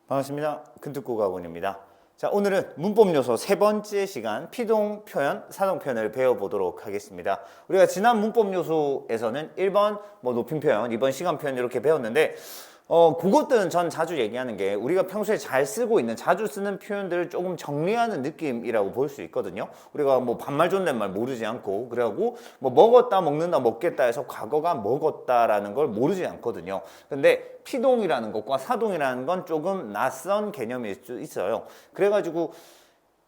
반갑습니다. 큰특구가원입니다. 자, 오늘은 문법 요소 세 번째 시간 피동 표현, 사동 표현을 배워보도록 하겠습니다. 우리가 지난 문법 요소에서는 1번 높임 표현, 2번 시간 표현 이렇게 배웠는데 그것들은 전 자주 얘기하는 게 우리가 평소에 잘 쓰고 있는 자주 쓰는 표현들을 조금 정리하는 느낌이라고 볼 수 있거든요. 우리가 반말 존댓말 모르지 않고 그래갖고 먹었다 먹는다 먹겠다 해서 과거가 먹었다라는 걸 모르지 않거든요. 근데 피동이라는 것과 사동이라는 건 조금 낯선 개념일 수 있어요. 그래가지고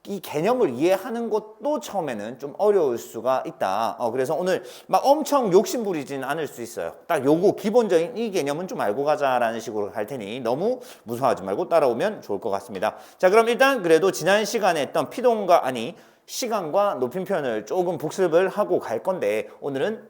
이 개념을 이해하는 것도 처음에는 좀 어려울 수가 있다. 그래서 오늘 막 엄청 욕심 부리진 않을 수 있어요. 딱 요거 기본적인 이 개념은 좀 알고 가자라는 식으로 할 테니 너무 무서워하지 말고 따라오면 좋을 것 같습니다. 자, 그럼 일단 그래도 지난 시간에 했던 피동과 시간과 높임 표현을 조금 복습을 하고 갈 건데 오늘은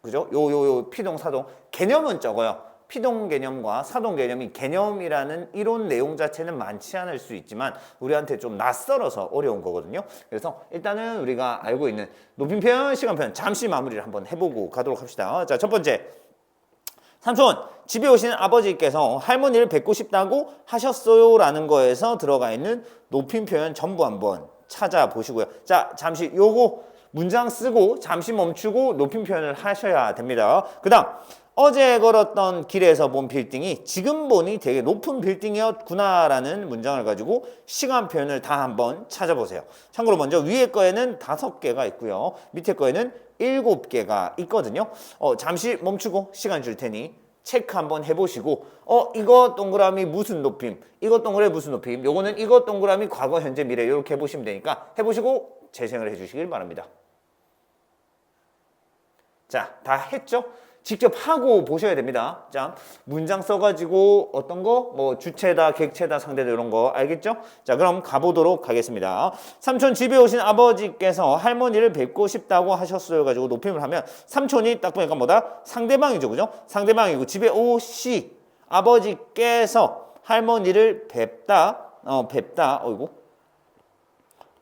그죠? 요 피동, 사동 개념은 적어요. 피동 개념과 사동 개념이 개념이라는 이론 내용 자체는 많지 않을 수 있지만 우리한테 좀 낯설어서 어려운 거거든요. 그래서 일단은 우리가 알고 있는 높임 표현, 시간 표현 잠시 마무리를 한번 해보고 가도록 합시다. 자, 첫 번째. 삼촌, 집에 오신 아버지께서 할머니를 뵙고 싶다고 하셨어요 라는 거에서 들어가 있는 높임 표현 전부 한번 찾아보시고요. 자, 잠시 요거 문장 쓰고 잠시 멈추고 높임 표현을 하셔야 됩니다. 그 다음 어제 걸었던 길에서 본 빌딩이 지금 보니 되게 높은 빌딩이었구나 라는 문장을 가지고 시간 표현을 다 한번 찾아보세요. 참고로 먼저 위에 거에는 5개가 있고요. 밑에 거에는 7개가 있거든요. 잠시 멈추고 시간 줄 테니 체크 한번 해보시고 이거 동그라미 무슨 높임, 이거 동그라미 무슨 높임, 요거는 이거 동그라미 과거, 현재, 미래 이렇게 해보시면 되니까 해보시고 재생을 해주시길 바랍니다. 자, 다 했죠? 직접 하고 보셔야 됩니다. 자, 문장 써가지고 어떤 거? 주체다, 객체다, 상대다 이런 거 알겠죠? 자, 그럼 가보도록 하겠습니다. 삼촌 집에 오신 아버지께서 할머니를 뵙고 싶다고 하셨어요 가지고 높임을 하면 삼촌이 딱 보니까 뭐다? 상대방이죠, 그죠? 상대방이고 집에 오시 아버지께서 할머니를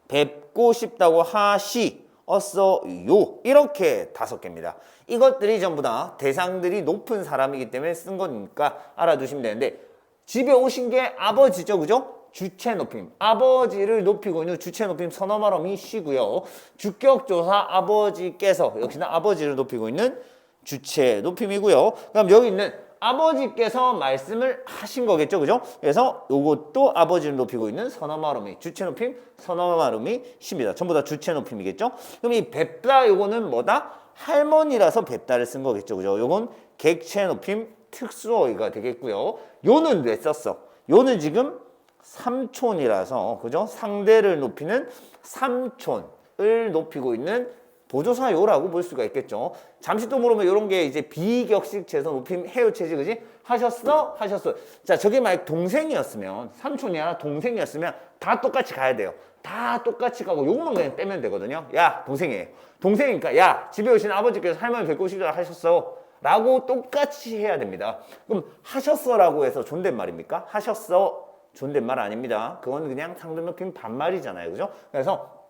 뵙고 싶다고 하시었어요. 이렇게 5개입니다. 이것들이 전부 다 대상들이 높은 사람이기 때문에 쓴 거니까 알아두시면 되는데 집에 오신 게 아버지죠, 그죠? 주체 높임, 아버지를 높이고 있는 주체 높임 선어말음이 시고요. 주격조사 아버지께서 역시나 아버지를 높이고 있는 주체 높임이고요. 그럼 여기 있는 아버지께서 말씀을 하신 거겠죠, 그죠? 그래서 이것도 아버지를 높이고 있는 선어말음이 주체 높임, 선어말음이 시입니다. 전부 다 주체 높임이겠죠? 그럼 이 뵙다 요거는 뭐다? 할머니라서 뵙다를 쓴 거겠죠, 그죠? 요건 객체 높임 특수어휘가 되겠고요. 요는 왜 썼어? 요는 지금 삼촌이라서, 그죠? 상대를 높이는 삼촌을 높이고 있는 보조사요라고 볼 수가 있겠죠. 잠시 또 물으면 이런 게 이제 비격식 제서 높임 해요체지, 그지? 하셨어? 하셨어. 자, 저게 만약 동생이었으면, 삼촌이 아니라 동생이었으면 다 똑같이 가야 돼요. 다 똑같이 가고 요것만 그냥 빼면 되거든요. 야, 동생이에요. 동생이니까 야, 집에 오신 아버지께서 할머니 뵙고 싶다 하셨어 라고 똑같이 해야 됩니다. 그럼 하셨어 라고 해서 존댓말입니까? 하셨어 존댓말 아닙니다. 그건 그냥 상대 높임 반말이잖아요, 그죠? 그래서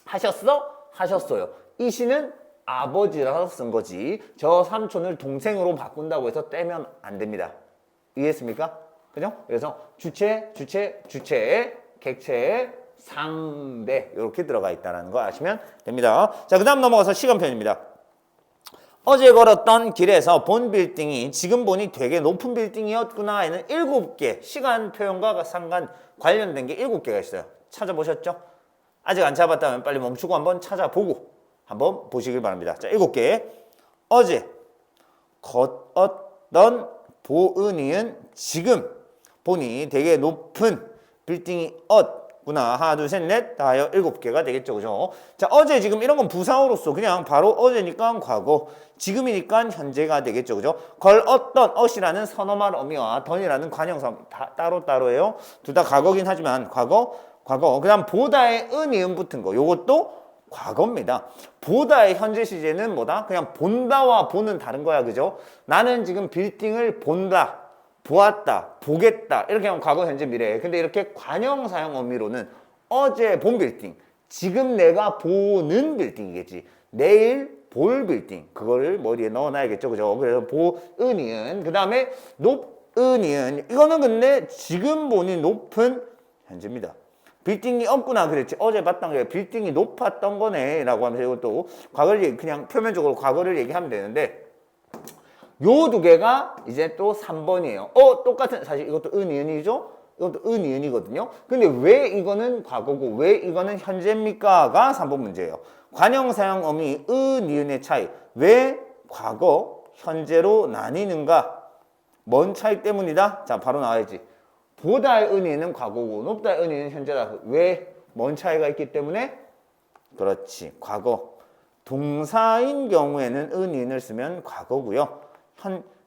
하셨어? 하셨어요. 이 시는 아버지라서 쓴 거지 저 삼촌을 동생으로 바꾼다고 해서 떼면 안 됩니다. 이해했습니까? 그죠? 그래서 주체, 객체, 상대 이렇게 들어가 있다는 거 아시면 됩니다. 자, 그 다음 넘어가서 시간 표현입니다. 어제 걸었던 길에서 본 빌딩이 지금 보니 되게 높은 빌딩이었구나 에는 7개 시간 표현과 상관 관련된 게 7개가 있어요. 찾아보셨죠? 아직 안 찾아봤다면 빨리 멈추고 한번 찾아보고 한번 보시길 바랍니다. 자, 7개. 어제 걷었던 보은이는 지금 보니 되게 높은 빌딩이 구나. 하나, 둘, 셋, 넷, 다 하여 7개가 되겠죠, 그죠? 자, 어제 지금 이런 건 부사어로서 그냥 바로 어제니까 과거, 지금이니까 현재가 되겠죠, 그죠? 걸었던 어시라는 선어말 어미와 던이라는 관형사 다 따로따로예요. 둘 다 과거긴 하지만 과거. 그 다음 보다의 은이음 붙은 거. 요것도 과거입니다. 보다의 현재 시제는 뭐다? 그냥 본다와 보는 다른 거야, 그죠? 나는 지금 빌딩을 본다. 보았다, 보겠다 이렇게 하면 과거, 현재, 미래. 근데 이렇게 관형사형 어미로는 어제 본 빌딩, 지금 내가 보는 빌딩이겠지. 내일 볼 빌딩, 그거를 머리에 넣어놔야겠죠, 그죠? 그래서 보은이은 그 다음에 은이은. 이거는 근데 지금 보니 높은 현재입니다. 빌딩이 없구나 그랬지. 어제 봤던 게 빌딩이 높았던 거네 라고 하면서 이것도 과거를 그냥 표면적으로 과거를 얘기하면 되는데 요 두 개가 이제 또 3번이에요. 똑같은 사실 이것도 은이은이죠. 이것도 은이은이거든요. 근데 왜 이거는 과거고 왜 이거는 현재입니까?가 3번 문제예요. 관형 사용 어미 은이은의 차이. 왜 과거 현재로 나뉘는가? 뭔 차이 때문이다? 자 바로 나와야지. 보다의 은이는 과거고 높다의 은이는 현재다. 왜? 뭔 차이가 있기 때문에? 그렇지. 과거. 동사인 경우에는 은인을 쓰면 과거고요.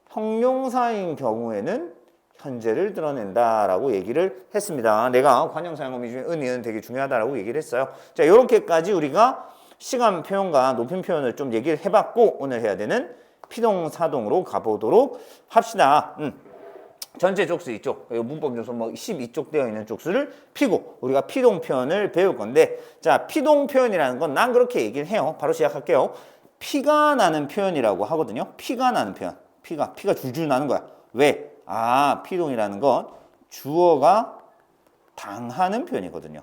형용사인 경우에는 현재를 드러낸다라고 얘기를 했습니다. 내가 관형사용어미 중에 은인은 되게 중요하다라고 얘기를 했어요. 자, 이렇게까지 우리가 시간 표현과 높임 표현을 좀 얘기를 해봤고 오늘 해야 되는 피동사동으로 가보도록 합시다. 전체 족수 이쪽, 문법 요소 뭐 12쪽 되어 있는 족수를 피고 우리가 피동 표현을 배울 건데 자, 피동 표현이라는 건 난 그렇게 얘기를 해요. 바로 시작할게요. 피가 나는 표현이라고 하거든요. 피가 나는 표현. 피가 줄줄 나는 거야. 왜? 피동이라는 건 주어가 당하는 표현이거든요.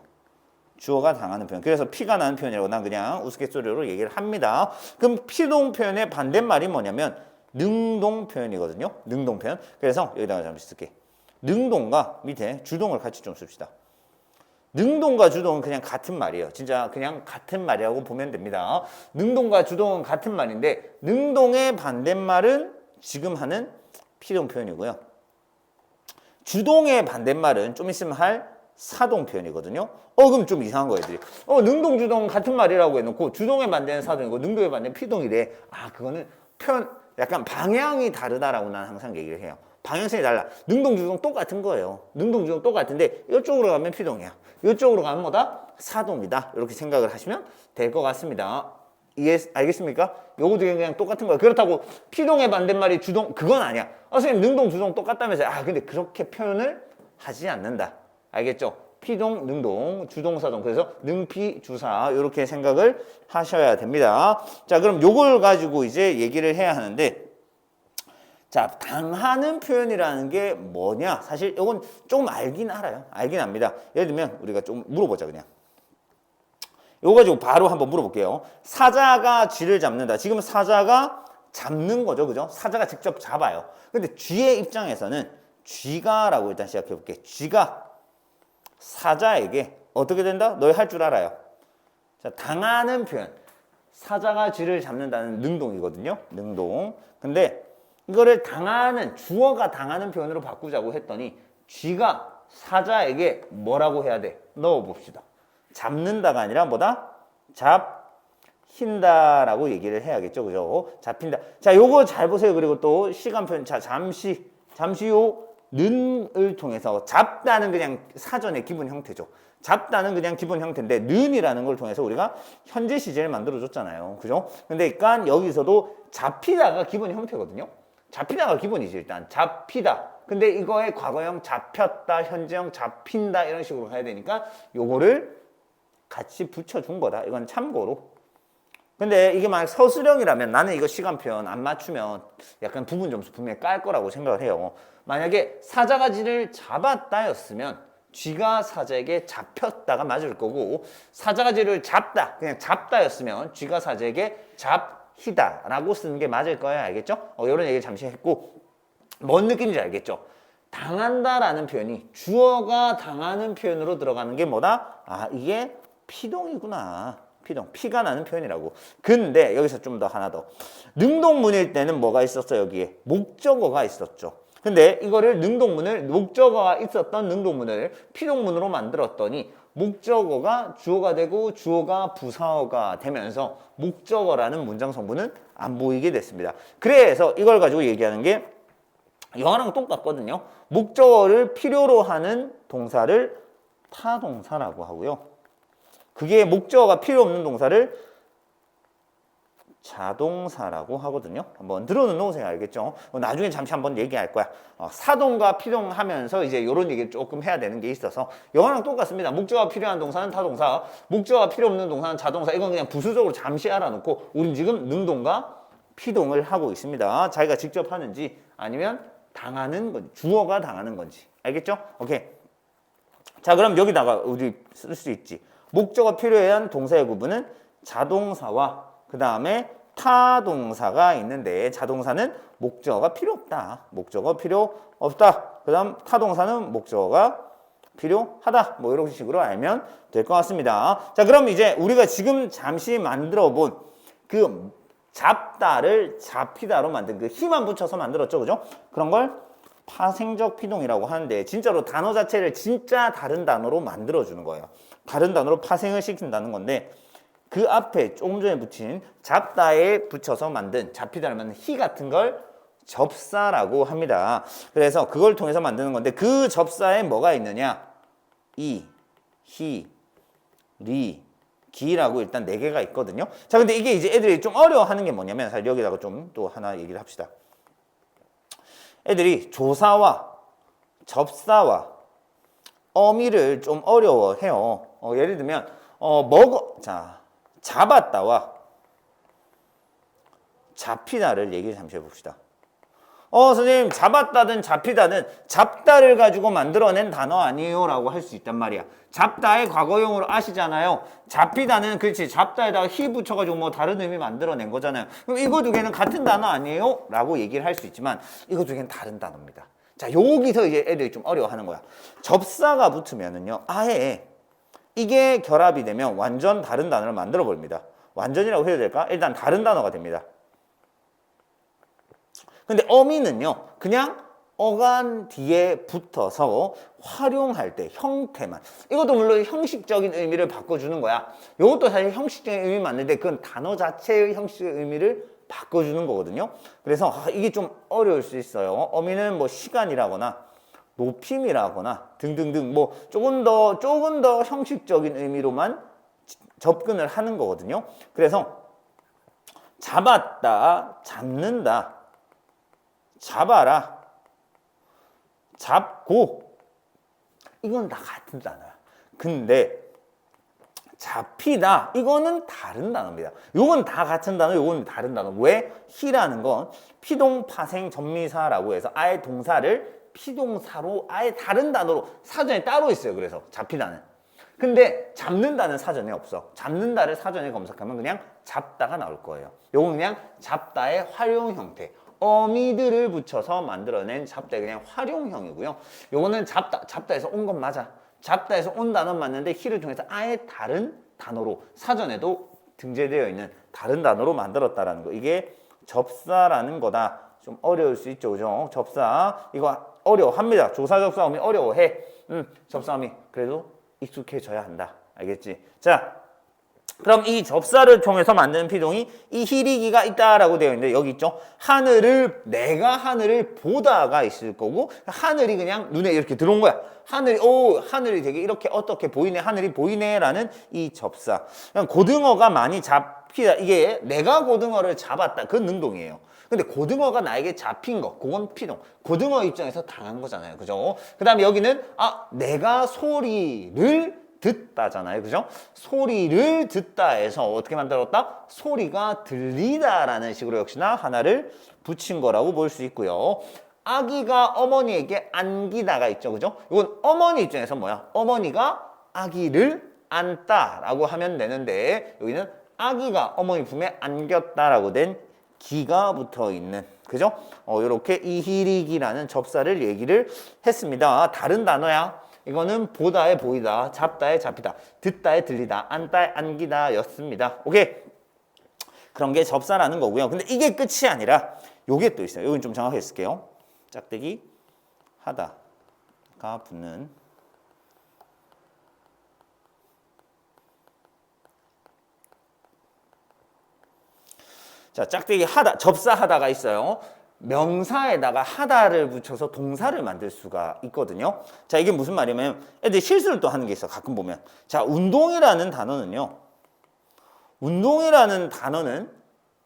주어가 당하는 표현. 그래서 피가 나는 표현이라고 난 그냥 우스갯소리로 얘기를 합니다. 그럼 피동 표현의 반대말이 뭐냐면 능동 표현이거든요. 능동 표현. 그래서 여기다가 잠시 쓸게. 능동과 밑에 주동을 같이 좀 씁시다. 능동과 주동은 그냥 같은 말이에요. 진짜 그냥 같은 말이라고 보면 됩니다. 능동과 주동은 같은 말인데 능동의 반대말은 지금 하는 피동 표현이고요. 주동의 반대말은 좀 있으면 할 사동 표현이거든요. 그럼 좀 이상한 거 애들이. 능동, 주동 같은 말이라고 해놓고 주동의 반대는 사동이고 능동의 반대는 피동이래. 그거는 표현 약간 방향이 다르다라고 난 항상 얘기를 해요. 방향성이 달라. 능동, 주동 똑같은 거예요. 능동, 주동 똑같은데 이쪽으로 가면 피동이야. 이쪽으로 가면 뭐다? 사동이다. 이렇게 생각을 하시면 될 것 같습니다. 알겠습니까? 요거 두 개 그냥 똑같은 거야. 그렇다고 피동의 반대말이 주동, 그건 아니야. 선생님 능동, 주동 똑같다면서요. 근데 그렇게 표현을 하지 않는다. 알겠죠? 피동, 능동, 주동, 사동. 그래서 능피, 주사 이렇게 생각을 하셔야 됩니다. 자, 그럼 요걸 가지고 이제 얘기를 해야 하는데 자, 당하는 표현이라는 게 뭐냐? 사실 이건 조금 알긴 알아요. 알긴 압니다. 예를 들면 우리가 좀 물어보자 그냥. 이거 가지고 바로 한번 물어볼게요. 사자가 쥐를 잡는다. 지금 사자가 잡는 거죠. 그죠? 사자가 직접 잡아요. 근데 쥐의 입장에서는 쥐가라고 일단 시작해 볼게. 쥐가 사자에게 어떻게 된다? 너희 할 줄 알아요. 자, 당하는 표현. 사자가 쥐를 잡는다는 능동이거든요. 능동. 근데 이거를 당하는, 주어가 당하는 표현으로 바꾸자고 했더니 쥐가 사자에게 뭐라고 해야 돼? 넣어봅시다. 잡는다가 아니라 뭐다? 잡힌다라고 얘기를 해야겠죠. 그죠? 잡힌다. 자, 요거 잘 보세요. 그리고 또 시간 표현. 자, 잠시 요 는을 통해서 잡다는 그냥 사전의 기본 형태죠. 잡다는 그냥 기본 형태인데 는이라는 걸 통해서 우리가 현재 시제를 만들어줬잖아요. 그죠? 근데 그러니까 여기서도 잡히다가 기본 형태거든요. 잡히다가 기본이지 일단. 잡히다. 근데 이거의 과거형 잡혔다, 현재형 잡힌다 이런 식으로 가야 되니까 요거를 같이 붙여준 거다. 이건 참고로. 근데 이게 만약 서술형이라면 나는 이거 시간 표현 안 맞추면 약간 부분 점수 분명히 깔 거라고 생각을 해요. 만약에 사자가 쥐를 잡았다였으면 쥐가 사자에게 잡혔다가 맞을 거고 사자가 쥐를 잡다, 그냥 잡다였으면 쥐가 사자에게 잡히다라고 쓰는 게 맞을 거예요. 알겠죠? 이런 얘기를 잠시 했고 뭔 느낌인지 알겠죠? 당한다라는 표현이 주어가 당하는 표현으로 들어가는 게 뭐다? 이게 피동이구나. 피가 나는 표현이라고. 근데 여기서 좀 더 하나 더. 능동문일 때는 뭐가 있었어? 여기에 목적어가 있었죠. 근데 이거를 목적어가 있었던 능동문을 피동문으로 만들었더니 목적어가 주어가 되고 주어가 부사어가 되면서 목적어라는 문장 성분은 안 보이게 됐습니다. 그래서 이걸 가지고 얘기하는 게 영어랑 똑같거든요. 목적어를 필요로 하는 동사를 타동사라고 하고요. 그게 목적어가 필요 없는 동사를 자동사라고 하거든요. 한번 들어는 놓으세요. 알겠죠? 나중에 잠시 한번 얘기할 거야. 사동과 피동 하면서 이제 이런 얘기를 조금 해야 되는 게 있어서 영어랑 똑같습니다. 목적어가 필요한 동사는 타동사, 목적어가 필요 없는 동사는 자동사. 이건 그냥 부수적으로 잠시 알아놓고 우린 지금 능동과 피동을 하고 있습니다. 자기가 직접 하는지 아니면 당하는 건지, 주어가 당하는 건지. 알겠죠? 오케이. 자, 그럼 여기다가 우리 쓸 수 있지. 목적어 필요에 한 동사의 구분은 자동사와 그 다음에 타동사가 있는데, 자동사는 목적어가 필요 없다. 목적어 필요 없다. 그 다음 타동사는 목적어가 필요하다. 뭐 이런 식으로 알면 될 것 같습니다. 자, 그럼 이제 우리가 지금 잠시 만들어 본 그 잡다를 잡히다로 만든 그 힘만 붙여서 만들었죠. 그죠? 그런 걸 파생적 피동이라고 하는데, 진짜로 단어 자체를 진짜 다른 단어로 만들어주는 거예요. 다른 단어로 파생을 시킨다는 건데, 그 앞에 조금 전에 붙인 잡다에 붙여서 만든 잡히다라는 히 같은 걸 접사라고 합니다. 그래서 그걸 통해서 만드는 건데, 그 접사에 뭐가 있느냐? 이, 히, 리, 기라고 일단 4개가 있거든요. 자, 근데 이게 이제 애들이 좀 어려워하는 게 뭐냐면, 사실 여기다가 좀 또 하나 얘기를 합시다. 애들이 조사와 접사와 어미를 좀 어려워해요. 예를 들면 잡았다와 잡히다를 얘기를 잠시 해봅시다. 선생님, 잡았다든 잡히다든 잡다를 가지고 만들어낸 단어 아니에요? 라고 할 수 있단 말이야. 잡다의 과거형으로 아시잖아요. 잡히다는, 그렇지, 잡다에다가 히 붙여가지고 뭐 다른 의미 만들어낸 거잖아요. 그럼 이거 두 개는 같은 단어 아니에요? 라고 얘기를 할 수 있지만, 이거 두 개는 다른 단어입니다. 자, 여기서 이제 애들이 좀 어려워하는 거야. 접사가 붙으면은요, 아예 이게 결합이 되면 완전 다른 단어를 만들어 버립니다. 완전이라고 해야 될까? 일단 다른 단어가 됩니다. 근데 어미는요, 그냥 어간 뒤에 붙어서 활용할 때 형태만, 이것도 물론 형식적인 의미를 바꿔주는 거야. 이것도 사실 형식적인 의미 맞는데, 그건 단어 자체의 형식의 의미를 바꿔주는 거거든요. 그래서 이게 좀 어려울 수 있어요. 어미는 뭐 시간이라거나 높임이라거나 등등등 뭐 조금 더 형식적인 의미로만 접근을 하는 거거든요. 그래서 잡았다, 잡는다, 잡아라, 잡고, 이건 다 같은 단어야. 근데 잡히다, 이거는 다른 단어입니다. 요건 다 같은 단어, 요건 다른 단어. 왜? 히라는 건 피동, 파생, 전미사라고 해서 아예 동사를 피동사로 아예 다른 단어로 사전에 따로 있어요. 그래서 잡히다는. 근데 잡는다는 사전에 없어. 잡는다를 사전에 검색하면 그냥 잡다가 나올 거예요. 요건 그냥 잡다의 활용 형태. 어미들을 붙여서 만들어낸 잡다의 그냥 활용형이고요. 요거는 잡다에서 온 건 맞아. 잡다에서 온 단어는 맞는데 히를 통해서 아예 다른 단어로, 사전에도 등재되어 있는 다른 단어로 만들었다라는 거. 이게 접사라는 거다. 좀 어려울 수 있죠, 그죠? 접사 이거 어려워합니다. 조사 접사 어미 어려워해. 접사 어미 그래도 익숙해져야 한다. 알겠지? 자, 그럼 이 접사를 통해서 만드는 피동이 이 히리기가 있다라고 되어 있는데, 여기 있죠? 내가 하늘을 보다가 있을 거고, 하늘이 그냥 눈에 이렇게 들어온 거야. 하늘이 되게 이렇게 어떻게 보이네, 하늘이 보이네라는 이 접사. 그냥 고등어가 많이 잡히다. 이게 내가 고등어를 잡았다. 그건 능동이에요. 근데 고등어가 나에게 잡힌 거, 그건 피동. 고등어 입장에서 당한 거잖아요. 그죠? 그 다음에 여기는, 내가 소리를 듣다잖아요. 그죠? 소리를 듣다에서 어떻게 만들었다? 소리가 들리다라는 식으로 역시나 하나를 붙인 거라고 볼 수 있고요. 아기가 어머니에게 안기다가 있죠. 그죠? 이건 어머니 입장에서 뭐야? 어머니가 아기를 안다라고 하면 되는데, 여기는 아기가 어머니 품에 안겼다라고 된 기가 붙어 있는, 그죠? 이렇게 이히리기라는 접사를 얘기를 했습니다. 다른 단어야. 이거는 보다에 보이다, 잡다에 잡히다, 듣다에 들리다, 안다에 안기다 였습니다. 오케이? 그런 게 접사라는 거고요. 근데 이게 끝이 아니라 요게 또 있어요. 이건 좀 정확하게 쓸게요. 짝대기 하다가 붙는, 자, 짝대기 하다, 접사하다가 있어요. 명사에다가 하다를 붙여서 동사를 만들 수가 있거든요. 자, 이게 무슨 말이냐면 애들이 실수를 또 하는 게 있어. 가끔 보면. 자, 운동이라는 단어는요. 운동이라는 단어는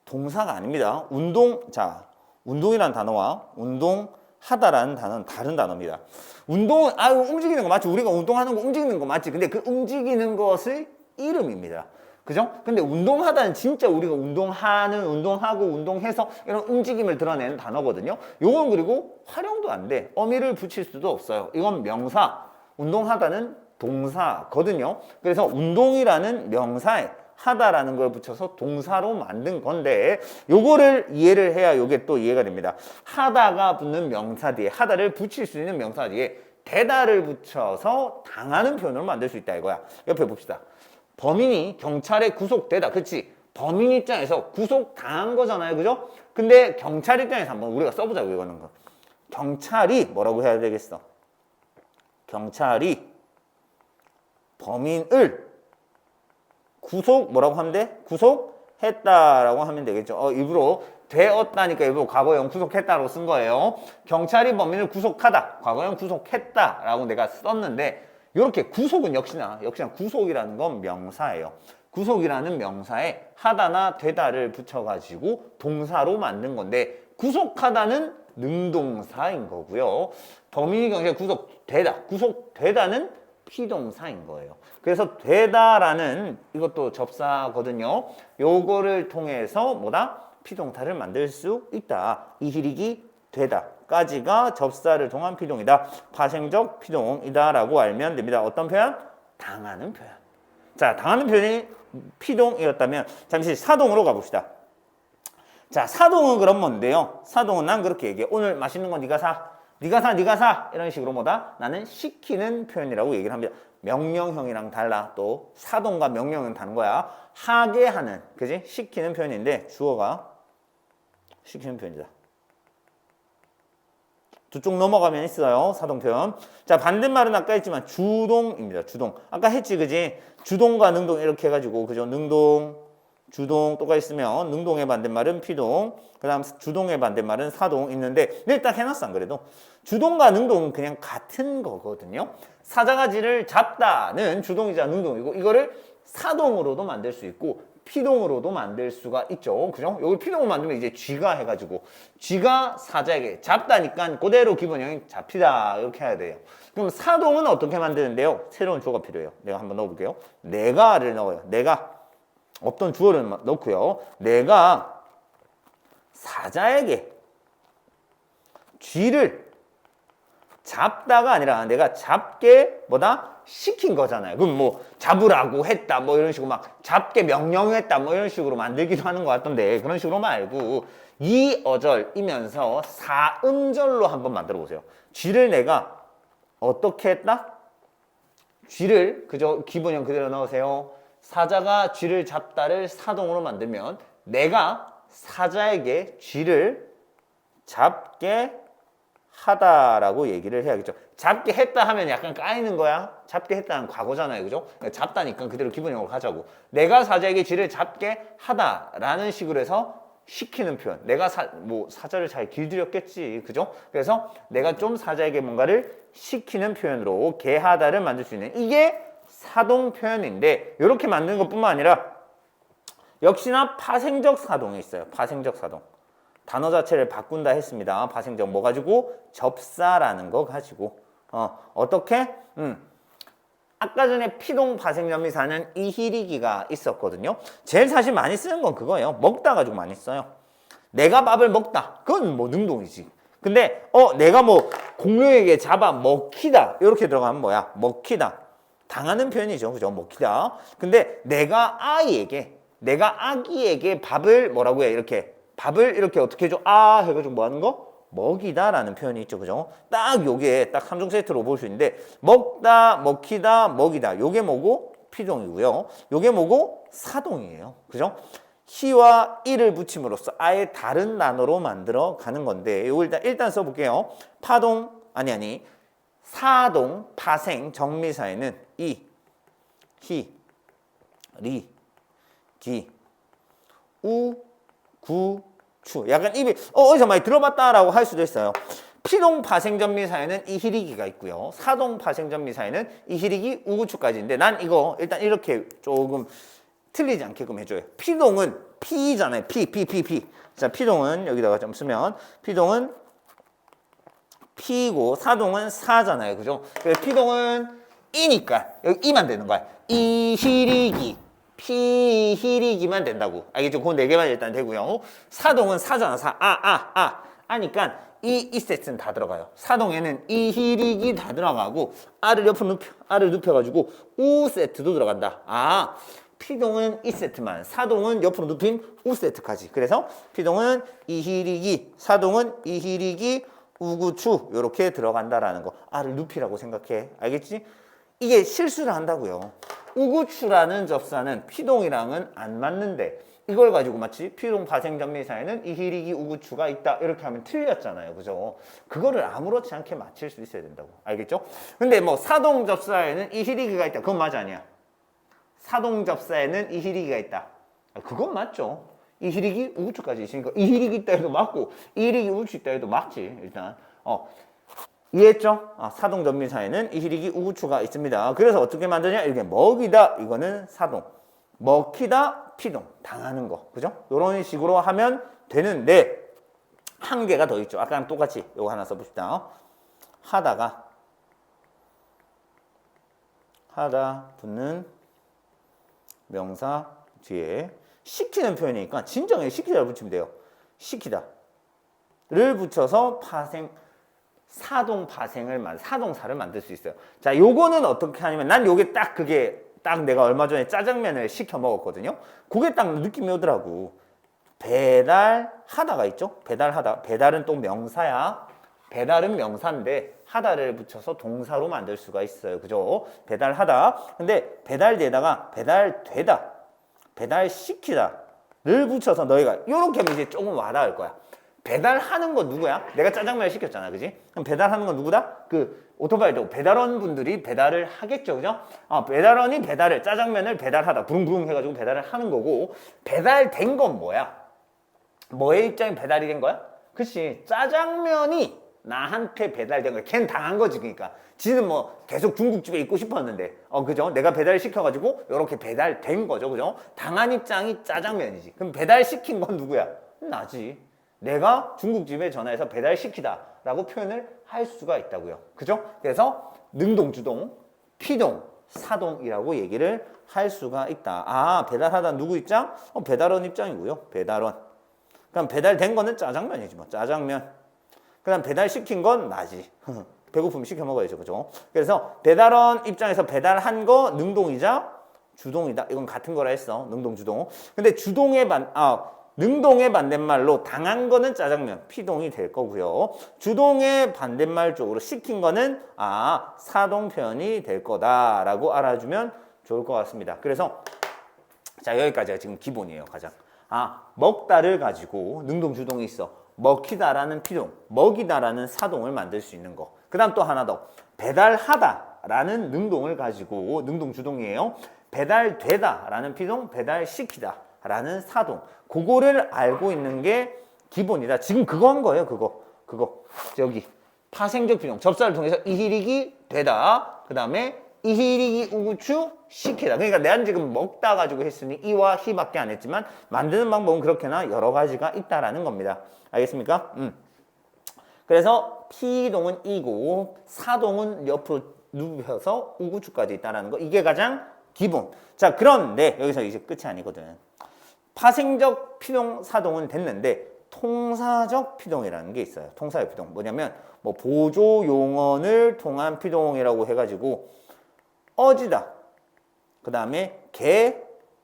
동사가 아닙니다. 운동이라는 단어와 운동하다라는 단어는 다른 단어입니다. 운동은 움직이는 거 맞지? 우리가 운동하는 거 움직이는 거 맞지? 근데 그 움직이는 것의 이름입니다. 그죠? 근데 운동하다는 진짜 우리가 운동하는, 운동하고, 운동해서 이런 움직임을 드러내는 단어거든요. 요건 그리고 활용도 안 돼. 어미를 붙일 수도 없어요. 이건 명사, 운동하다는 동사거든요. 그래서 운동이라는 명사에 하다라는 걸 붙여서 동사로 만든 건데 요거를 이해를 해야 요게 또 이해가 됩니다. 하다가 붙는 명사 뒤에, 하다를 붙일 수 있는 명사 뒤에 되다를 붙여서 당하는 표현으로 만들 수 있다 이거야. 옆에 봅시다. 범인이 경찰에 구속되다. 그치? 범인 입장에서 구속당한 거잖아요. 그죠? 근데 경찰 입장에서 한번 우리가 써보자고 이거는 거. 경찰이 뭐라고 해야 되겠어? 경찰이 범인을 구속 뭐라고 하면 돼? 구속했다라고 하면 되겠죠. 일부러 되었다니까 일부러 과거형 구속했다라고 쓴 거예요. 경찰이 범인을 구속하다. 과거형 구속했다라고 내가 썼는데 이렇게 구속은 역시나 구속이라는 건 명사예요. 구속이라는 명사에 하다나 되다를 붙여가지고 동사로 만든 건데 구속하다는 능동사인 거고요. 범인이 경찰에 구속되다는 피동사인 거예요. 그래서 되다라는 이것도 접사거든요. 요거를 통해서 뭐다? 피동사를 만들 수 있다. 이희릭이 되다까지가 접사를 통한 피동이다. 파생적 피동이다라고 알면 됩니다. 어떤 표현? 당하는 표현. 자, 당하는 표현이 피동이었다면 잠시 사동으로 가봅시다. 자, 사동은 그럼 뭔데요? 사동은 난 그렇게 얘기해. 오늘 맛있는 거 네가 사. 네가 사. 이런 식으로 뭐다? 나는 시키는 표현이라고 얘기를 합니다. 명령형이랑 달라. 또 사동과 명령은 다른 거야. 하게 하는, 그지? 시키는 표현인데 주어가 시키는 표현이다. 두 쪽 넘어가면 있어요. 사동 표현. 자, 반대말은 아까 했지만 주동입니다. 주동. 아까 했지, 그지? 주동과 능동 이렇게 해가지고, 그죠? 능동, 주동 또가 있으면 능동의 반대말은 피동, 그 다음 주동의 반대말은 사동 있는데 일단 해놨어 안 그래도. 주동과 능동은 그냥 같은 거거든요. 사자가지를 잡다는 주동이자 능동이고 이거를 사동으로도 만들 수 있고 피동으로도 만들 수가 있죠. 그죠? 여기 피동을 만들면 이제 쥐가 해가지고 쥐가 사자에게 잡다니까 그대로 기본형이 잡히다 이렇게 해야 돼요. 그럼 사동은 어떻게 만드는데요? 새로운 주어가 필요해요. 내가 한번 넣어볼게요. 내가를 넣어요. 내가 없던 주어를 넣고요. 내가 사자에게 쥐를 잡다가 아니라 내가 잡게 뭐다? 시킨 거잖아요. 그럼 뭐 잡으라고 했다 뭐 이런 식으로 막 잡게 명령했다 뭐 이런 식으로 만들기도 하는 것 같던데 그런 식으로 말고 이 어절이면서 사음절로 한번 만들어 보세요. 쥐를 내가 어떻게 했다? 쥐를 그저 기본형 그대로 넣으세요. 사자가 쥐를 잡다를 사동으로 만들면 내가 사자에게 쥐를 잡게 하다라고 얘기를 해야겠죠. 잡게 했다 하면 약간 까이는 거야. 잡게 했다는 과거잖아요. 그죠? 그러니까 잡다니까 그대로 기본형으로 가자고. 내가 사자에게 쥐를 잡게 하다라는 식으로 해서 시키는 표현. 내가 사자를 잘 길들였겠지. 그죠? 그래서 내가 좀 사자에게 뭔가를 시키는 표현으로 개하다를 만들 수 있는 이게 사동 표현인데 이렇게 만드는 것뿐만 아니라 역시나 파생적 사동이 있어요. 파생적 사동. 단어 자체를 바꾼다 했습니다. 파생적 뭐 가지고? 접사라는 거 가지고. 어떻게? 아까 전에 피동 파생점미사는 이희리기가 있었거든요. 제일 사실 많이 쓰는 건 그거예요. 먹다 가지고 많이 써요. 내가 밥을 먹다. 그건 뭐 능동이지. 근데 내가 뭐 공룡에게 잡아 먹히다. 이렇게 들어가면 뭐야? 먹히다. 당하는 표현이죠. 그죠? 먹히다. 근데 내가 아기에게 밥을 뭐라고 해? 밥을 이렇게 어떻게 해줘? 해가지고 뭐 하는 거? 먹이다라는 표현이 있죠. 그죠? 딱 요게 딱 3종 세트로 볼 수 있는데 먹다, 먹히다, 먹이다. 요게 뭐고? 피동이고요. 요게 뭐고? 사동이에요. 그죠? 히와 이를 붙임으로써 아예 다른 단어로 만들어 가는 건데 요거 일단 써볼게요. 사동, 파생, 정미사에는 이, 히, 리, 기, 우, 구, 추. 약간 입이 어디서 많이 들어봤다라고 할 수도 있어요. 피동 파생전미사에는 이 희리기가 있고요. 사동 파생전미사에는 이 희리기, 우구추까지인데 난 이거 일단 이렇게 조금 틀리지 않게끔 해줘요. 피동은 피잖아요. 피. 자, 피동은 여기다가 좀 쓰면 피동은 피고 사동은 사잖아요. 그죠? 그래서 피동은 이니까 여기 이만 되는 거야. 이 희리기. 피히리기만 된다고. 알겠죠? 그 네 개만 일단 되고요. 사동은 사잖아. 아니까 이 세트는 다 들어가요. 사동에는 이히리기 다 들어가고 아를 옆으로 아를 눕혀가지고 우 세트도 들어간다. 피동은 이 세트만, 사동은 옆으로 눕힌 우 세트까지. 그래서 피동은 이히리기, 사동은 이히리기, 우구추 이렇게 들어간다라는 거. 아를 눕히라고 생각해. 알겠지? 이게 실수를 한다고요. 우구추라는 접사는 피동이랑은 안 맞는데 이걸 가지고 마치 피동 파생 전미 사이에는 이히리기 우구추가 있다 이렇게 하면 틀렸잖아요. 그죠? 그거를 아무렇지 않게 맞힐 수 있어야 된다고. 알겠죠? 근데 뭐 사동 접사에는 이히리기가 있다. 그건 맞아 아니야? 사동 접사에는 이히리기가 있다. 그건 맞죠. 이히리기 우구추까지 있으니까 이히리기 있다 해도 맞고 이히리기 우구추 있다 해도 맞지. 일단 이해했죠? 사동 전미 사이에는 이히리기 우구추가 있습니다. 그래서 어떻게 만드냐? 이렇게 먹이다 이거는 사동, 먹히다 피동, 당하는 거. 그죠? 이런 식으로 하면 되는데 한 개가 더 있죠. 아까랑 똑같이 이거 하나 써봅시다. 하다 붙는 명사 뒤에 시키는 표현이니까 진정에 시키다를 붙이면 돼요. 시키다를 붙여서 사동사를 만들 수 있어요. 자, 요거는 어떻게 하냐면 난 요게 딱 내가 얼마 전에 짜장면을 시켜 먹었거든요. 그게 딱 느낌이 오더라고. 배달하다가 있죠? 배달은 또 명사야. 배달은 명사인데 하다를 붙여서 동사로 만들 수가 있어요. 그죠? 배달하다. 근데 배달되다가 배달되다, 배달시키다를 붙여서 너희가 이렇게 하면 이제 조금 와닿을 거야. 배달하는 건 누구야? 내가 짜장면을 시켰잖아. 그지? 그럼 배달하는 건 누구다? 오토바이도 배달원 분들이 배달을 하겠죠. 그죠? 배달원이 짜장면을 배달하다. 부릉부릉 해가지고 배달을 하는 거고, 배달된 건 뭐야? 뭐의 입장이 배달이 된 거야? 그치. 짜장면이 나한테 배달된 거야. 걘 당한 거지. 그러니까. 지는 뭐 계속 중국집에 있고 싶었는데, 그죠? 내가 배달 시켜가지고 이렇게 배달된 거죠. 그죠? 당한 입장이 짜장면이지. 그럼 배달시킨 건 누구야? 나지. 내가 중국집에 전화해서 배달시키다 라고 표현을 할 수가 있다고요. 그죠? 그래서 능동주동, 피동, 사동이라고 얘기를 할 수가 있다. 배달하다 누구 입장? 배달원 입장이고요. 배달원. 그럼 배달된 거는 짜장면이지 뭐. 짜장면. 그 다음 배달시킨 건 나지. 배고프면 시켜 먹어야죠. 그죠? 그래서 배달원 입장에서 배달한 거 능동이자 주동이다. 이건 같은 거라 했어. 능동주동. 근데 능동의 반대말로 당한 거는 짜장면, 피동이 될 거고요. 주동의 반대말 쪽으로 시킨 거는 사동 표현이 될 거다라고 알아주면 좋을 것 같습니다. 그래서 자, 여기까지가 지금 기본이에요. 가장. 먹다를 가지고 능동, 주동이 있어. 먹히다라는 피동, 먹이다라는 사동을 만들 수 있는 거. 그 다음 또 하나 더. 배달하다라는 능동을 가지고 능동, 주동이에요. 배달되다라는 피동, 배달시키다. 라는 사동. 그거를 알고 있는 게 기본이다. 지금 그거 한 거예요. 그거. 여기. 파생적 비동. 접사를 통해서 이히리기 되다. 그 다음에 이히리기 우구추 시키다. 그러니까 내가 지금 먹다 가지고 했으니 이와 히밖에 안 했지만 만드는 방법은 그렇게나 여러 가지가 있다라는 겁니다. 알겠습니까? 그래서 피동은 이고 사동은 옆으로 눕혀서 우구추까지 있다라는 거. 이게 가장 기본. 자, 그런데 여기서 이제 끝이 아니거든. 파생적 피동 사동은 됐는데 통사적 피동이라는 게 있어요. 통사적 피동 뭐냐면 보조 용언을 통한 피동이라고 해가지고 어지다, 그 다음에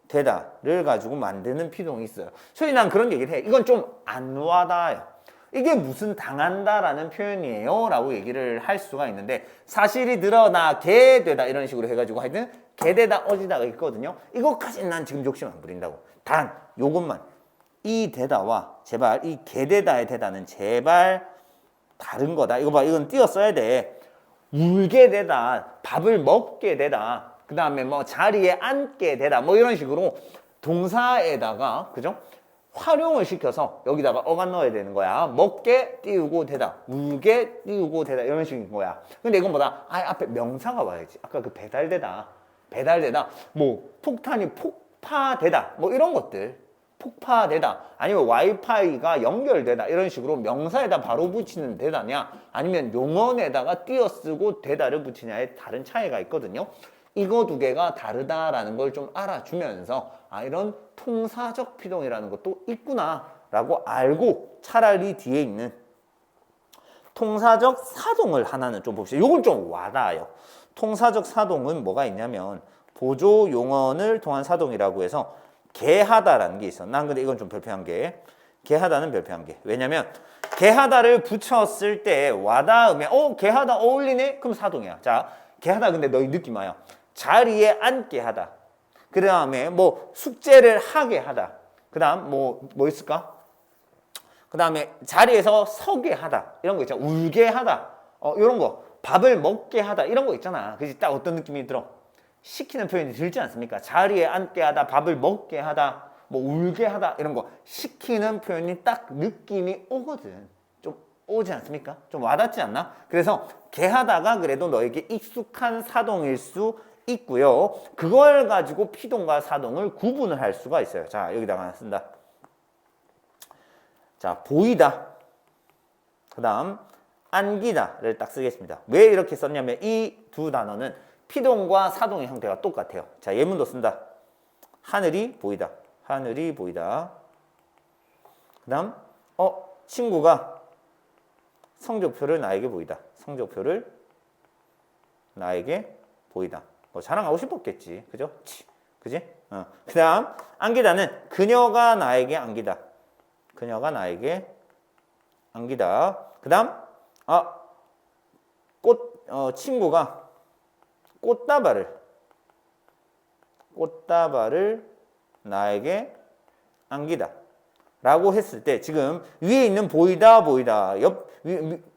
되다를 가지고 만드는 피동이 있어요. 소위 난 그런 얘기를 해. 이건 좀 안 와닿아요. 이게 무슨 당한다라는 표현이에요 라고 얘기를 할 수가 있는데 사실이 드러나게 되다 이런 식으로 해가지고 하여튼 게되다 어지다가 있거든요. 이것까지는 난 지금 욕심 안 부린다고. 단 요것만 이 되다와 제발 이 게되다의 되다는 제발 다른 거다. 이거 봐, 이건 띄어 써야 돼. 울게 되다, 밥을 먹게 되다, 그 다음에 자리에 앉게 되다 이런 식으로 동사에다가 그죠? 활용을 시켜서 여기다가 어간 넣어야 되는 거야. 먹게 띄우고 되다, 울게 띄우고 되다 이런 식인 거야. 근데 이건 뭐다? 앞에 명사가 와야지. 아까 그 배달되다 폭탄이 폭파되다 이런 것들. 폭파되다 아니면 와이파이가 연결되다 이런 식으로 명사에다 바로 붙이는 되다냐 아니면 용언에다가 띄어쓰고 되다를 붙이냐에 다른 차이가 있거든요. 이거 두 개가 다르다라는 걸 좀 알아주면서 아, 이런 통사적 피동이라는 것도 있구나라고 알고 차라리 뒤에 있는 통사적 사동을 하나는 좀 봅시다. 요건 좀 와닿아요. 통사적 사동은 뭐가 있냐면 보조 용언을 통한 사동이라고 해서 개하다라는 게 있어. 난 근데 이건 좀 별표한 게 개하다는 별표한 게 왜냐면 개하다를 붙였을 때 와닿으면 개하다 어울리네? 그럼 사동이야. 자, 개하다 근데 너희 느낌 와요. 자리에 앉게 하다. 그 다음에 뭐 숙제를 하게 하다. 그 다음 뭐 있을까? 그 다음에 자리에서 서게 하다. 이런 거 있잖아. 울게 하다. 이런 거. 밥을 먹게 하다. 이런 거 있잖아. 그치? 딱 어떤 느낌이 들어? 시키는 표현이 들지 않습니까? 자리에 앉게 하다. 밥을 먹게 하다. 뭐 울게 하다. 이런 거. 시키는 표현이 딱 느낌이 오거든. 좀 오지 않습니까? 좀 와닿지 않나? 그래서 개하다가 그래도 너에게 익숙한 사동일 수 있고요. 그걸 가지고 피동과 사동을 구분을 할 수가 있어요. 자, 여기다가 하나 쓴다. 자, 보이다. 그 다음 안기다를 딱 쓰겠습니다. 왜 이렇게 썼냐면 이 두 단어는 피동과 사동의 형태가 똑같아요. 자, 예문도 쓴다. 하늘이 보이다. 하늘이 보이다. 그 다음 친구가 성적표를 나에게 보이다. 성적표를 나에게 보이다. 뭐 자랑하고 싶었겠지. 그죠? 그지? 그 다음 안기다는 그녀가 나에게 안기다. 그녀가 나에게 안기다. 그 다음 친구가 꽃다발을 나에게 안기다 라고 했을 때 지금 위에 있는 보이다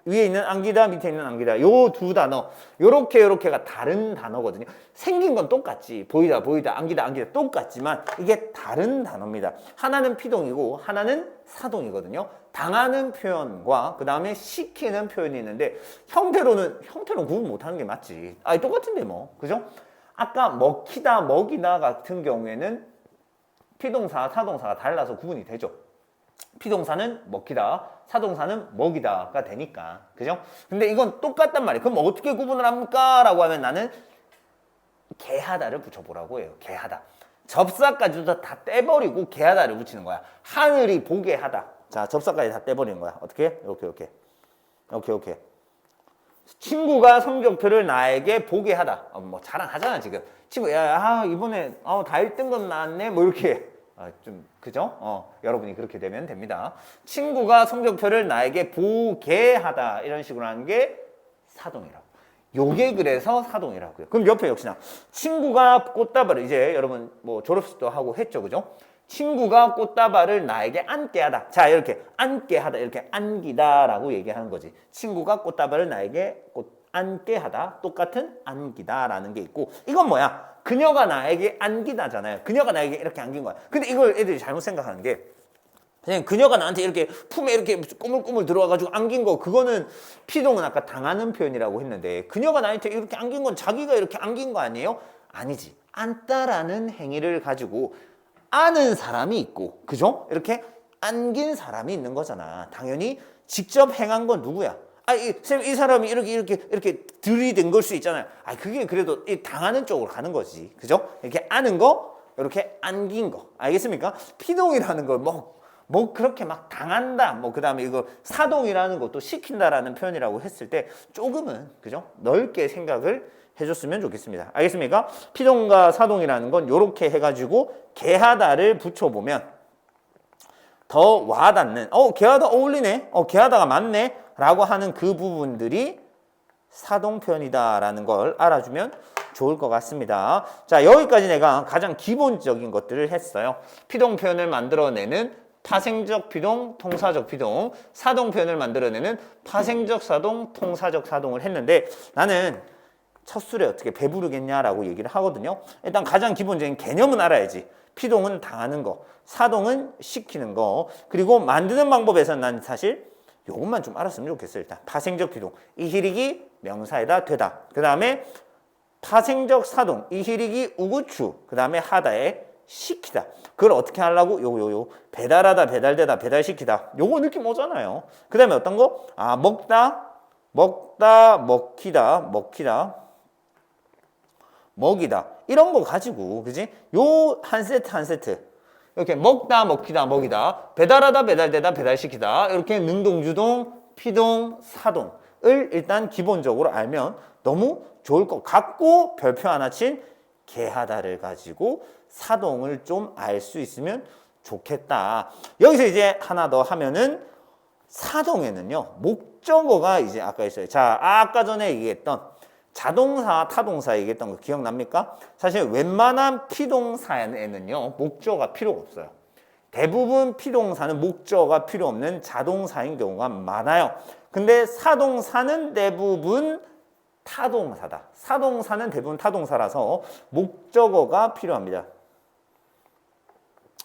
위에 있는 안기다 밑에 있는 안기다 요 두 단어 요렇게가 다른 단어거든요. 생긴 건 똑같지. 보이다 안기다 똑같지만 이게 다른 단어입니다. 하나는 피동이고 하나는 사동이거든요. 당하는 표현과 그 다음에 시키는 표현이 있는데 형태로는 구분 못하는 게 맞지. 똑같은데 뭐 그죠? 아까 먹히다 먹이다 같은 경우에는 피동사 사동사가 달라서 구분이 되죠. 피동사는 먹히다, 사동사는 먹이다가 되니까. 그죠? 근데 이건 똑같단 말이에요. 그럼 어떻게 구분을 합니까? 라고 하면 나는 개하다를 붙여보라고 해요. 개하다. 접사까지도 다 떼버리고 개하다를 붙이는 거야. 하늘이 보게 하다. 자, 접사까지 다 떼버리는 거야. 어떻게? 이렇게. 친구가 성적표를 나에게 보게 하다. 뭐 자랑하잖아 지금. 친구 이번에 다 1등급 나왔네. 뭐 이렇게. 좀 그죠? 여러분이 그렇게 되면 됩니다. 친구가 성적표를 나에게 보게 하다 이런 식으로 하는 게 사동이라고. 요게 그래서 사동이라고요. 그럼 옆에 역시나 친구가 꽃다발을 이제 여러분 뭐 졸업식도 하고 했죠, 그죠? 친구가 꽃다발을 나에게 안게 하다. 자, 이렇게 안게 하다, 이렇게 안기다라고 얘기하는 거지. 친구가 꽃다발을 나에게 안게 하다. 똑같은 안기다라는 게 있고, 이건 뭐야? 그녀가 나에게 안기다잖아요. 그녀가 나에게 이렇게 안긴 거야. 근데 이걸 애들이 잘못 생각하는 게 그냥 그녀가 나한테 이렇게 품에 이렇게 꾸물꾸물 들어와가지고 안긴 거, 그거는 피동은 아까 당하는 표현이라고 했는데 그녀가 나한테 이렇게 안긴 건 자기가 이렇게 안긴 거 아니에요? 아니지. 안다라는 행위를 가지고 아는 사람이 있고, 그죠? 이렇게 안긴 사람이 있는 거잖아. 당연히 직접 행한 건 누구야? 이 사람이 이렇게 들이댄 걸 수 있잖아요. 그게 그래도 당하는 쪽으로 가는 거지. 그죠? 이렇게 아는 거, 이렇게 안긴 거. 알겠습니까? 피동이라는 걸 그렇게 막 당한다. 그 다음에 이거 사동이라는 것도 시킨다라는 표현이라고 했을 때 조금은, 그죠? 넓게 생각을 해줬으면 좋겠습니다. 알겠습니까? 피동과 사동이라는 건 이렇게 해가지고 개하다를 붙여보면 더 와닿는, 개하다 어울리네, 개하다가 맞네 라고 하는 그 부분들이 사동 표현이다라는 걸 알아주면 좋을 것 같습니다. 자, 여기까지 내가 가장 기본적인 것들을 했어요. 피동 표현을 만들어내는 파생적 피동, 통사적 피동, 사동 표현을 만들어내는 파생적 사동, 통사적 사동을 했는데 나는 첫 술에 어떻게 배부르겠냐라고 얘기를 하거든요. 일단 가장 기본적인 개념은 알아야지. 피동은 당하는 거, 사동은 시키는 거, 그리고 만드는 방법에서는 난 사실 요것만 좀 알았으면 좋겠어요. 일단 파생적 피동, 이희릭이 명사에다 되다. 그 다음에 파생적 사동, 이희릭이 우구추, 그 다음에 하다에 시키다. 그걸 어떻게 하려고? 요 배달하다, 배달되다, 배달시키다. 요거 느낌 오잖아요. 그 다음에 어떤 거? 먹다, 먹히다. 먹이다. 이런 거 가지고, 그지? 요 한 세트 한 세트. 이렇게 먹다, 먹히다, 먹이다. 배달하다, 배달되다, 배달시키다. 이렇게 능동주동, 피동, 사동을 일단 기본적으로 알면 너무 좋을 것 같고, 별표 하나 친 개하다를 가지고 사동을 좀 알 수 있으면 좋겠다. 여기서 이제 하나 더 하면은 사동에는요, 목적어가 이제 아까 있어요. 자, 아까 전에 얘기했던 자동사, 타동사 얘기했던 거 기억납니까? 사실 웬만한 피동사에는요, 목적어가 필요가 없어요. 대부분 피동사는 목적어가 필요 없는 자동사인 경우가 많아요. 근데 사동사는 대부분 타동사다. 사동사는 대부분 타동사라서 목적어가 필요합니다.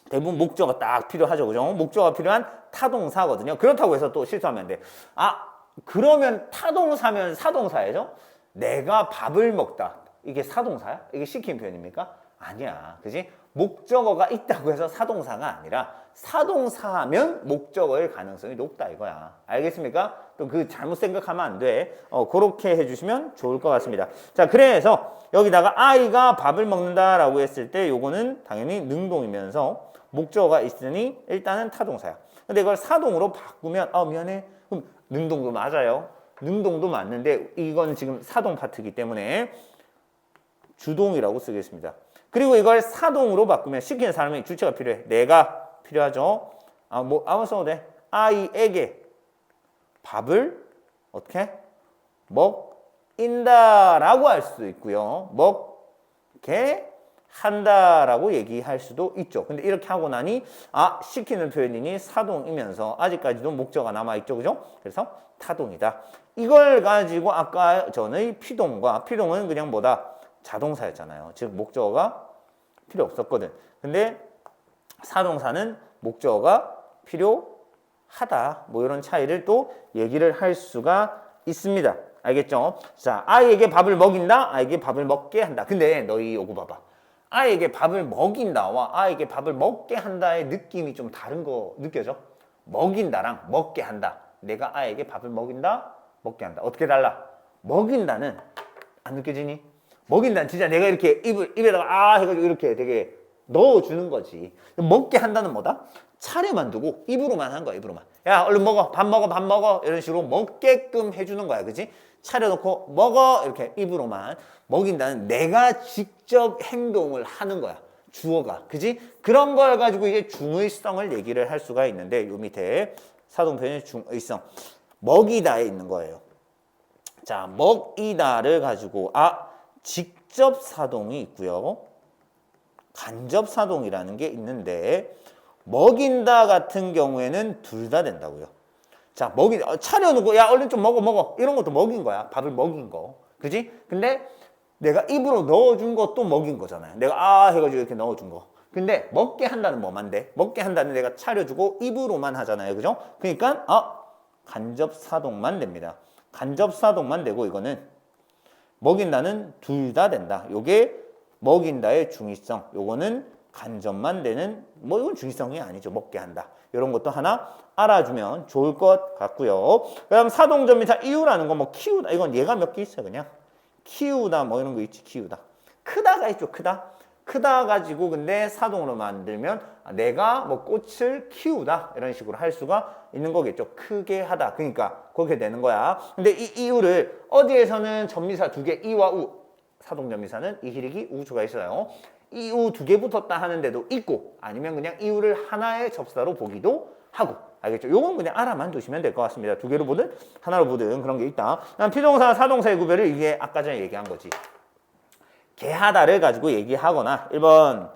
대부분 목적어가 딱 필요하죠. 그죠? 목적어가 필요한 타동사거든요. 그렇다고 해서 또 실수하면 안 돼. 아, 그러면 타동사면 사동사예요? 내가 밥을 먹다. 이게 사동사야? 이게 시킨 표현입니까? 아니야. 그지? 목적어가 있다고 해서 사동사가 아니라 사동사하면 목적어일 가능성이 높다 이거야. 알겠습니까? 또 그 잘못 생각하면 안 돼. 그렇게 해주시면 좋을 것 같습니다. 자, 그래서 여기다가 아이가 밥을 먹는다라고 했을 때 요거는 당연히 능동이면서 목적어가 있으니 일단은 타동사야. 근데 이걸 사동으로 바꾸면 미안해. 그럼 능동도 맞아요. 능동도 맞는데 이건 지금 사동 파트이기 때문에 주동이라고 쓰겠습니다. 그리고 이걸 사동으로 바꾸면 시키는 사람이 주체가 필요해. 내가 필요하죠. 아무 써도 돼. 아이에게 밥을 어떻게 먹인다라고 할 수도 있고요. 먹게 한다라고 얘기할 수도 있죠. 근데 이렇게 하고 나니 시키는 표현이니 사동이면서 아직까지도 목적어가 남아있죠. 그죠? 그래서 타동이다. 이걸 가지고 아까 전의 피동과 피동은 그냥 뭐다? 자동사였잖아요. 즉 목적어가 필요 없었거든. 근데 사동사는 목적어가 필요하다. 뭐 이런 차이를 또 얘기를 할 수가 있습니다. 알겠죠? 자, 아이에게 밥을 먹인다. 아이에게 밥을 먹게 한다. 근데 너희 요거 봐봐. 아이에게 밥을 먹인다와 아이에게 밥을 먹게 한다의 느낌이 좀 다른 거 느껴져? 먹인다랑 먹게 한다. 내가 아이에게 밥을 먹인다, 먹게 한다. 어떻게 달라? 먹인다는 안 느껴지니? 먹인다는 진짜 내가 이렇게 입에다가 해가지고 이렇게 되게 넣어주는 거지. 먹게 한다는 뭐다? 차례만 두고 입으로만 한 거야, 입으로만. 야, 얼른 먹어, 밥 먹어, 밥 먹어. 이런 식으로 먹게끔 해주는 거야, 그지? 차려놓고 먹어, 이렇게 입으로만. 먹인다는 내가 직접 행동을 하는 거야. 주어가, 그지? 그런 걸 가지고 이제 중의성을 얘기를 할 수가 있는데 요 밑에 사동표현의 중의성. 먹이다에 있는 거예요. 자, 먹이다를 가지고 직접 사동이 있고요. 간접 사동이라는 게 있는데 먹인다 같은 경우에는 둘 다 된다고요. 자, 차려놓고 야 얼른 좀 먹어 이런 것도 먹인 거야. 밥을 먹인 거, 그지? 근데 내가 입으로 넣어준 것도 먹인 거잖아요. 내가 해가지고 이렇게 넣어준 거. 근데 먹게 한다는 뭐만 돼? 먹게 한다는 내가 차려주고 입으로만 하잖아요, 그죠? 그러니까 간접 사동만 됩니다. 간접 사동만 되고 이거는 먹인다는 둘 다 된다. 요게 먹인다의 중의성. 요거는 간접만 되는 이건 중의성이 아니죠. 먹게 한다. 이런 것도 하나 알아주면 좋을 것 같고요. 그다음 사동점이사 이유라는 거 키우다. 이건 얘가 몇 개 있어요, 그냥. 키우다 이런 거 있지, 키우다. 크다가 있죠, 크다. 크다 가지고 근데 사동으로 만들면 내가 꽃을 키우다 이런 식으로 할 수가 있는 거겠죠. 크게 하다. 그러니까 그렇게 되는 거야. 근데 이 이유를 어디에서는 전미사 두 개 이와 우 사동전미사는 이히리기 우주가 있어요. 이우 두 개 붙었다 하는데도 있고 아니면 그냥 이우를 하나의 접사로 보기도 하고. 알겠죠? 요건 그냥 알아만 두시면 될 것 같습니다. 두 개로 보든 하나로 보든 그런 게 있다. 피동사, 사동사의 구별을 이게 아까 전에 얘기한 거지. 개하다를 가지고 얘기하거나 1번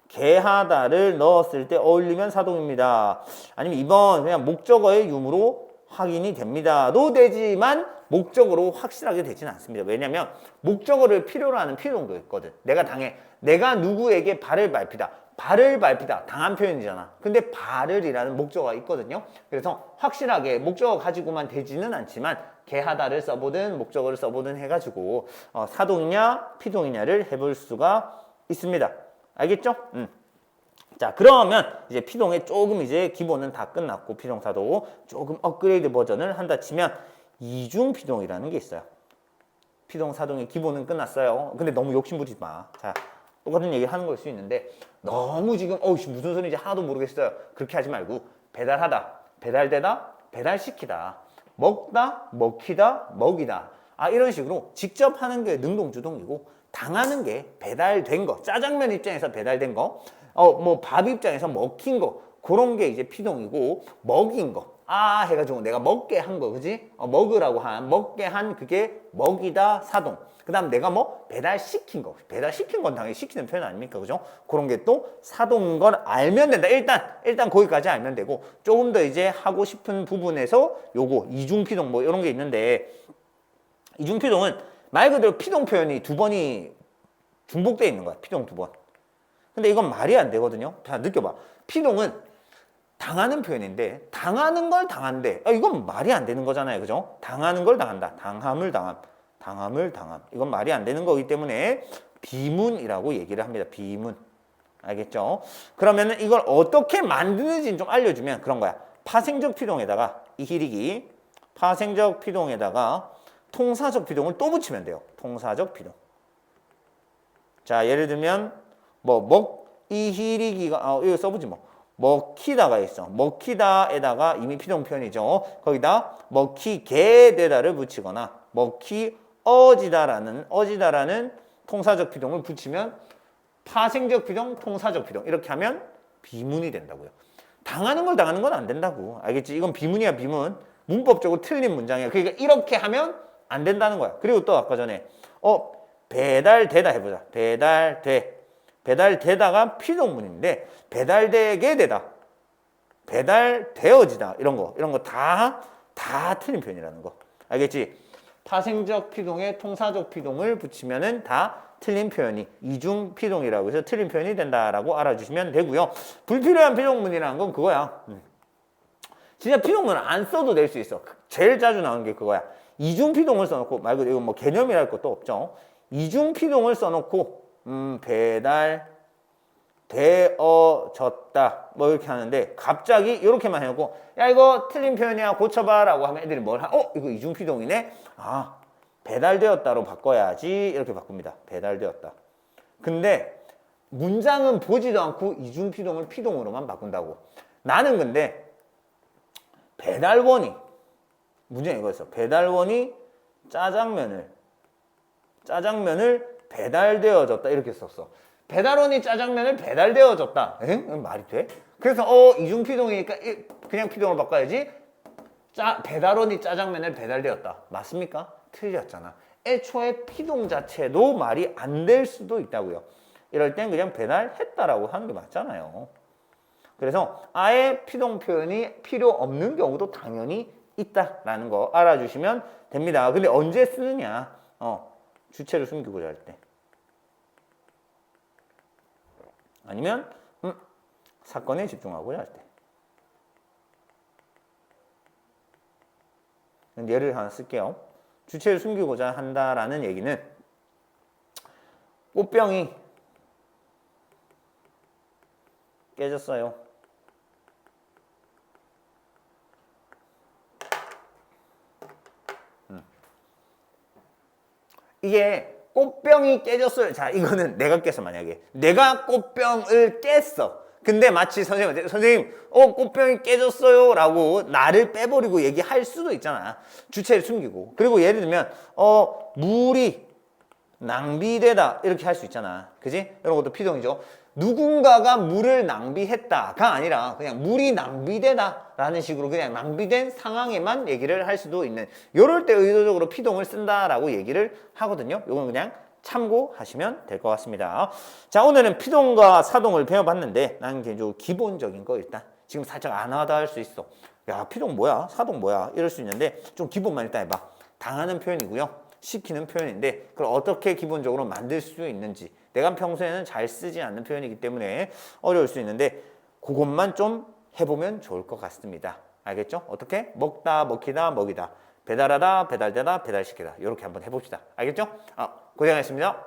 개하다를 넣었을 때 어울리면 사동입니다. 아니면 2번 그냥 목적어의 유무로 확인이 됩니다도 되지만 목적어로 확실하게 되지는 않습니다. 왜냐하면 목적어를 필요로 하는 피동도 있거든. 내가 누구에게 발을 밟히다. 발을 밟히다. 당한 표현이잖아. 근데 발을이라는 목적어가 있거든요. 그래서 확실하게 목적어 가지고만 되지는 않지만 개하다를 써보든 목적어를 써보든 해가지고 사동이냐 피동이냐를 해볼 수가 있습니다. 알겠죠? 자, 그러면 이제 피동의 조금 이제 기본은 다 끝났고 피동사도 조금 업그레이드 버전을 한다 치면 이중 피동이라는 게 있어요. 피동, 사동의 기본은 끝났어요. 근데 너무 욕심부리지 마. 자, 똑같은 얘기 하는 걸 수 있는데 너무 지금 무슨 소리인지 하나도 모르겠어요. 그렇게 하지 말고 배달하다, 배달되다, 배달시키다, 먹다, 먹히다, 먹이다. 이런 식으로 직접 하는 게 능동주동이고 당하는 게 배달된 거. 짜장면 입장에서 배달된 거, 뭐 밥 입장에서 먹힌 거. 그런 게 이제 피동이고 먹인 거. 해가지고 내가 먹게 한 거, 그지? 먹으라고 먹게 한 그게 먹이다, 사동. 그 다음 내가 뭐 배달시킨 거. 배달시킨 건 당연히 시키는 표현 아닙니까? 그죠? 그런 게 또 사동인 걸 알면 된다. 일단 거기까지 알면 되고, 조금 더 이제 하고 싶은 부분에서 요거, 이중피동 뭐 이런 게 있는데, 이중피동은 말 그대로 피동 표현이 두 번이 중복되어 있는 거야. 피동 두 번. 근데 이건 말이 안 되거든요. 자, 느껴봐. 피동은 당하는 표현인데 당하는 걸 당한대. 이건 말이 안 되는 거잖아요. 그죠? 당하는 걸 당한다. 당함을 당함. 당함을 당함. 이건 말이 안 되는 거기 때문에 비문이라고 얘기를 합니다. 비문. 알겠죠? 그러면은 이걸 어떻게 만드는지 좀 알려주면 그런 거야. 파생적 피동에다가 이희리기 파생적 피동에다가 통사적 피동을 또 붙이면 돼요. 통사적 피동. 자, 예를 들면 이희리기가 이거 써보지 뭐. 먹히다가 있어. 먹히다에다가 이미 피동 표현이죠. 거기다 먹히게 되다를 붙이거나 먹히어지다라는 통사적 피동을 붙이면 파생적 피동, 통사적 피동 이렇게 하면 비문이 된다고요. 당하는 걸 당하는 건 안 된다고. 알겠지? 이건 비문이야, 비문. 문법적으로 틀린 문장이야. 그러니까 이렇게 하면 안 된다는 거야. 그리고 또 아까 전에 배달되다 해보자. 배달되다가 피동문인데 배달되게 되다, 배달되어지다 이런 거 다 틀린 표현이라는 거. 알겠지? 파생적 피동에 통사적 피동을 붙이면은 다 틀린 표현이 이중 피동이라고 해서 틀린 표현이 된다라고 알아주시면 되고요. 불필요한 피동문이라는 건 그거야. 진짜 피동문을 안 써도 될 수 있어. 제일 자주 나오는 게 그거야. 이중 피동을 써놓고 말고 이거 뭐 개념이랄 것도 없죠. 이중 피동을 써놓고 배달되어졌다 뭐 이렇게 하는데 갑자기 이렇게만 해놓고 야 이거 틀린 표현이야 고쳐봐 라고 하면 애들이 이거 이중피동이네. 배달되었다로 바꿔야지 이렇게 바꿉니다. 배달되었다. 근데 문장은 보지도 않고 이중피동을 피동으로만 바꾼다고. 나는 근데 배달원이 문장이 이거였어. 배달원이 짜장면을 배달되어졌다 이렇게 썼어. 배달원이 짜장면을 배달되어졌다. 말이 돼? 그래서 이중피동이니까 그냥 피동을 바꿔야지. 배달원이 짜장면을 배달되었다. 맞습니까? 틀렸잖아. 애초에 피동 자체도 말이 안 될 수도 있다고요. 이럴 땐 그냥 배달했다라고 하는 게 맞잖아요. 그래서 아예 피동 표현이 필요 없는 경우도 당연히 있다라는 거 알아주시면 됩니다. 근데 언제 쓰느냐? 주체를 숨기고자 할 때. 아니면 사건에 집중하고자 할 때. 예를 하나 쓸게요. 주체를 숨기고자 한다라는 얘기는 꽃병이 깨졌어요. 이게 꽃병이 깨졌어요. 자, 이거는 내가 깼어. 만약에 내가 꽃병을 깼어. 근데 마치 선생님 꽃병이 깨졌어요 라고 나를 빼버리고 얘기할 수도 있잖아. 주체를 숨기고. 그리고 예를 들면 물이 낭비되다 이렇게 할 수 있잖아. 그지? 이런 것도 피동이죠. 누군가가 물을 낭비했다가 아니라 그냥 물이 낭비되다 라는 식으로 그냥 낭비된 상황에만 얘기를 할 수도 있는, 이럴 때 의도적으로 피동을 쓴다라고 얘기를 하거든요. 이건 그냥 참고하시면 될 것 같습니다. 자, 오늘은 피동과 사동을 배워봤는데 난 개인적으로 기본적인 거 일단 지금 살짝 안 하다 할 수 있어. 야, 피동 뭐야? 사동 뭐야? 이럴 수 있는데 좀 기본만 일단 해봐. 당하는 표현이고요. 시키는 표현인데 그걸 어떻게 기본적으로 만들 수 있는지, 내가 평소에는 잘 쓰지 않는 표현이기 때문에 어려울 수 있는데 그것만 좀 해보면 좋을 것 같습니다. 알겠죠? 어떻게? 먹다, 먹히다, 먹이다. 배달하다, 배달되다, 배달시키다. 이렇게 한번 해봅시다. 알겠죠? 고생하셨습니다.